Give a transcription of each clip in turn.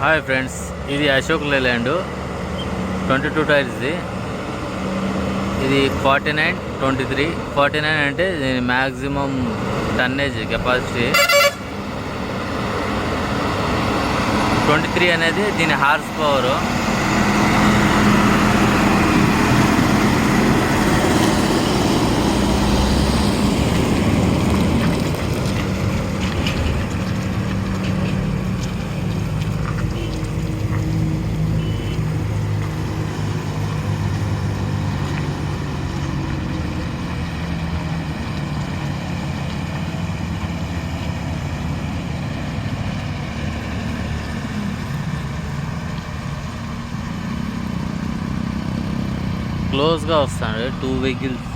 Hi friends, ఇది అశోక్ లేలాండ్ 22 టైర్స్ది. ఇది 49, 23. 49 అంటే దీని మ్యాక్సిమం టన్నేజ్ కెపాసిటీ. 23 అనేది దీని హార్స్ పవర్. క్లోజ్గా వస్తాడు. 2 వెహికల్స్,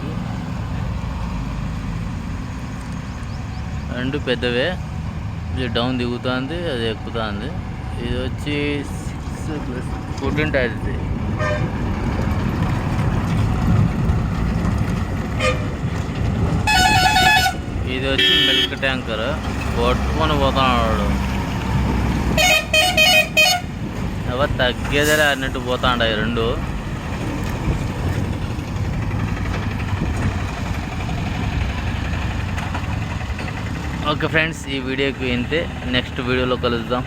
2 పెద్దవే. ఇది డౌన్ దిగుతుంది, అది ఎక్కుతుంది. ఇది వచ్చి 6+14 టైర్స్. ఇది వచ్చి మిల్క్ ట్యాంకర్. కొట్టుకొని పోతున్నాడు, ఎవరు తగ్గేదే అన్నట్టు పోతాండాయి 2. ఓకే ఫ్రెండ్స్, ఈ వీడియోకి ఇంతే. నెక్స్ట్ వీడియోలో కలుద్దాం.